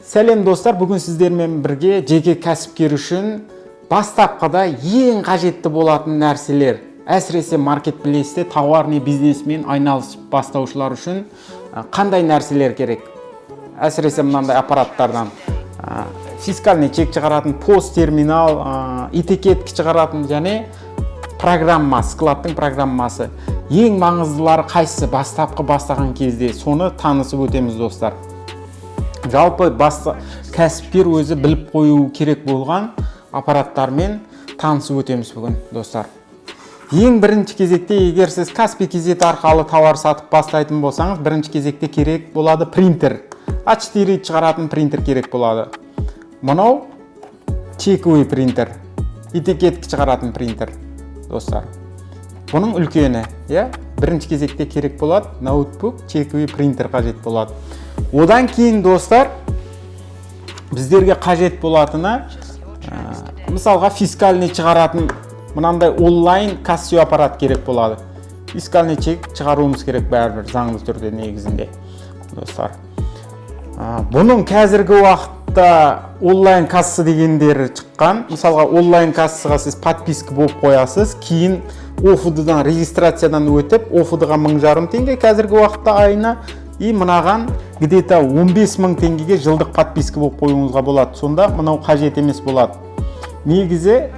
Сәлем достар, бүгін сіздермен бірге жеке кәсіпкер үшін бастапқыда ең қажетті болатын нәрселер, әсіресе маркетплейсте тауар не бизнесмен айналысып бастаушылар үшін қандай нәрселер керек? Әсіресе мынандай аппараттардан фискальный чек шығаратын пост терминал, этикетки шығаратын және программа, складтың программасы. Ең маңыздылары қайсысы бастапқы бастаған кезде, соны танысып өтеміз достар. Жалпы кәсіпкер өзі біліп қою керек болған аппараттармен танысып өтеміз бүгін достар. Ең бірінші кезекте, егер сіз Каспий кезет арқылы тауар сатып бастайтын болсаңыз, бірінші кезекте керек болады принтер. А4 шығаратын принтер керек болады. Мынау чековый принтер, этикетки шығаратын принтер достар. Бұның үлкені, бірінші кезекте керек болады, ноутбук, чековый принтер қажет болады. Одан кейін достар, біздерге қажет болатыны, мысалға фискальный шығаратын мынандай онлайн кассио аппарат керек болады. Фискальный чек шығаруымыз керек бәрібір заңды түрде негізінде достар. Бұның қазіргі уақытта онлайн касса дегендері шыққан. Мысалға онлайн кассаға сіз подписка болып қоясыз, кейін ОФД-дан регистрациядан өтіп, ОФД-ға 1500 теңге қазіргі уақытта айына, и мынаған где-то 15 000 теңгеге жылдық подписка болып қоюыңызға болады. Сонда мынау қажет емес болады. Негізі,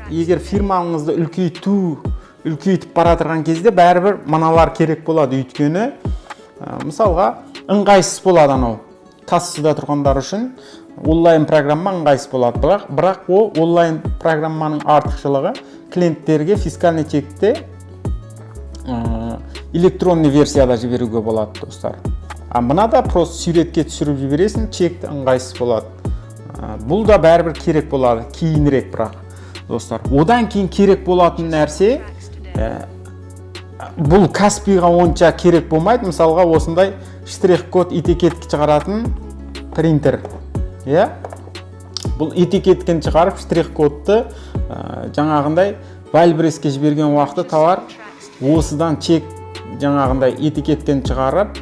егер фирмаңызды үлкейтіп баратырған кезде бәрібір мыналар керек болады. Өйткені, мысалға, ыңғайсыз болады анау. Кассада тұрғандар үшін онлайн программа ыңғайсыз болады. Бірақ ол онлайн программаның артықшылығы клиенттерге фискальный чекті электронный версияда жіберуге болады достар. Мынада просто суретке түсіріп жібересің, чекті ыңғайсыз болады. Бұл да бәрібір керек болады, кейінірек бірақ достар. Одан кейін керек болатын нәрсе, бұл Каспийға онша керек болмайды. Мысалға осындай штрих-код этикетки шығаратын принтер. Бұл этикеткен шығарып штрих-кодты жаңағындай Вайлбреске жіберген уақытта тауар осыдан чек жаңағындай этикеттен шығарып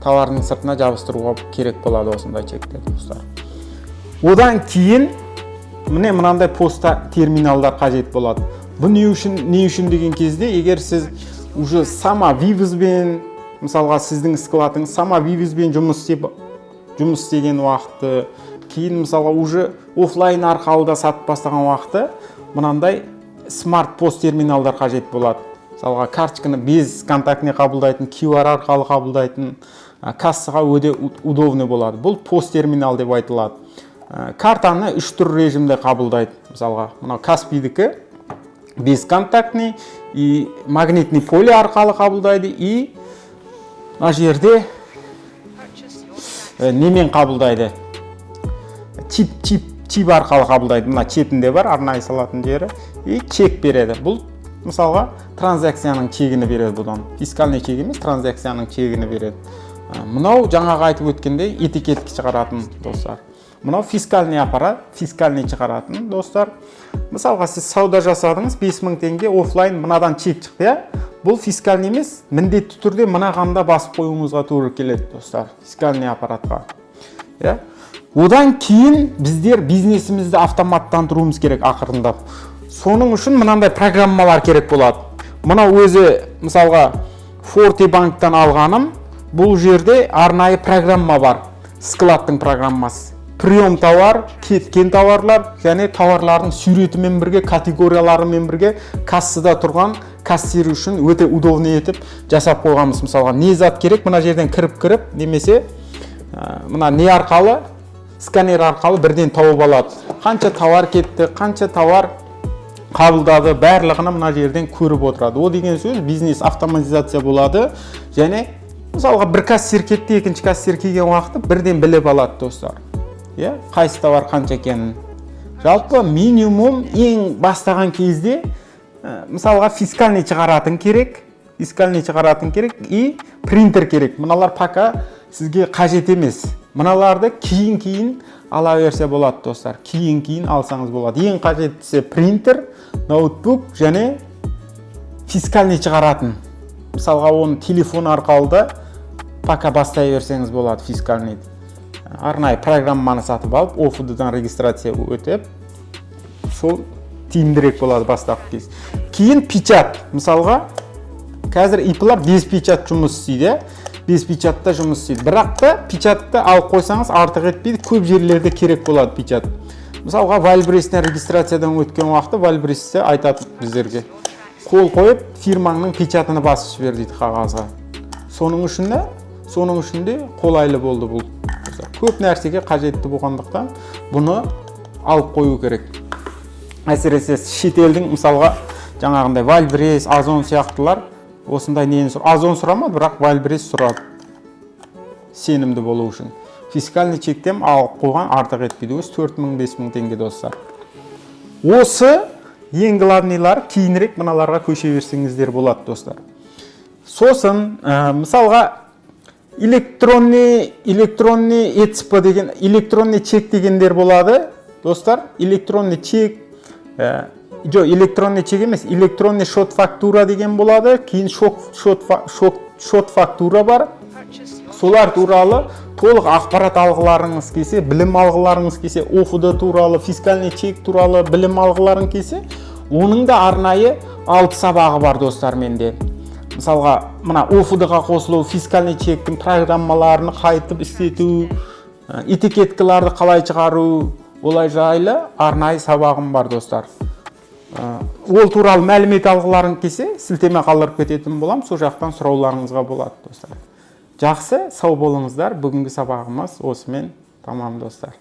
тауардың сыртына жабыстыруға керек болады осындай чектер достар. Одан кейін мынандай поста терминалдар қажет болады. Бұл не үшін деген кезде, егер сіз уже сама вивізбен, мысалға сіздің складыңыз сама вивізбен жұмыс істеген уақыты, кейін мысалға уже офлайн арқылы да сатып бастаған уақыты, мынандай смарт пост терминалдар қажет болады. Мысалға карточканы без контактіне қабылдайтын, QR арқылы қабылдайтын, кассаға өте удобный болады. Бұл пост терминал деп айтылады. Картаны 3 түр режимде қабылдайды. Мысалға, мынау Каспийдікі бесконтактный и магнитный поле арқылы қабылдайды, и мына жерде немен қабылдайды? Чип арқылы қабылдайды. Мына четінде бар, арнайы салатын жері, и чек береді. Бұл мысалға транзакцияның чегіні береді бұдан. Фискальный чек емес, транзакцияның чегіні береді. Мынау жаңағы айтып өткендей этикетки шығаратын достар. Мынау фискальный аппарат, фискальный шығаратын достар. Мысалға сіз сауда жасадыңыз, 5000 теңге офлайн мынадан чек шықты. Бұл фискальный емес, міндетті түрде мынағанда басып қоюыңызға тура келеді достар, фискальный аппаратқа. Одан кейін біздер бизнесімізді автоматтандыруымыз керек ақырындап. Соның үшін мынандай программалар керек болады. Мына өзі, мысалға, Forte банктан алғаным, бұл жерде арнайы программа бар. Складтың программасы. Прием тауар, кеткен тауарлар, және тауарлардың суретімен бірге, категорияларымен бірге кассада тұрған кассир үшін өте удобный етіп жасап қойғанбыз. Мысалға, не зат керек, мына жерден кіріп, немесе мына не арқалы, сканер арқалы бірден тауып алады. Қанша тауар кетті, қанша тауар қабылдады, барлығына мына жерден көріп отырады. О деген сөз бизнес автоматизация болады, және мысалға бір кассир кетті, екінші кассир келген уақытты бірден біліп алады достар. Қайсы тауар қанша екенін. Жалпы минимум ең бастаған кезде мысалға фискальный шығаратын керек, и принтер керек. Мыналар пока сізге қажет емес. Мыналарды кейін ала берсе болады достар. Кейін алсаңыз болады. Ең қажеттісі принтер, ноутбук және фискальный шығаратын. Мысалға оны телефон арқылы да пока бастай берсеңіз болады фискальный. арнайы программаны сатып алып, OFD-дан регистрация өтіп, сол тиімдірек болады бастапқы кез. Кейін печат. Мысалға, қазір IP-лар без печат жұмыс істейді. Без печатта жұмыс істейді. Бірақ та печатты алып қойсаңыз артық етпейді. Көп жерлерде керек болады печат. Мысалға, Вальбрестен регистрациядан өткен уақытта Вальбресте айтады біздерге. Қол қойып, фирмаңның печатыны басып жібер дейді қағазға. Соның үшін де қолайлы болды бұл. Көп нәрсеге қажетті болғандықтан бұны алып қою керек. Әсіресе шетелдің, мысалға, жаңағындай Вальбрес, Озон сияқтылар осындай нені сұр. Озон сұрамады, бірақ Вальбрес сұрады. Сенімді болу үшін. Фискальный чектен алып қойған артық етпейді. Өз 4000-5000 теңге достар. Осы ең главныйлар кейінірек мыналарға көше берсеңіздер болады достар. Сосын, мысалға, электронный ЭЦП деген, электронный чек дегендер болады достар. Электронный чек, электронный чек емес, электронный шот фактура деген болады. Кейін шот фактура бар. Солар туралы толық ақпарат алғыларыңыз келсе, білім алғыларыңыз келсе, OFD туралы, фискальный чек туралы білім алғыларың келсе, оның да арнайы 6 сабағы бар достар менде. Мысалға, мына OFD-ға қосылу, фискальный чектің программаларын қайтып істету, этикеткаларды қалай шығару, олай жайлы арнайы сабағым бар достар. Ол туралы мәлімет алғыларың келсе, сілтеме қалдырып кететін болам, сол жақтан сұрауларыңызға болады достар. Жақсы, сау болыңыздар. Бүгінгі сабағымыз осымен тамам достар.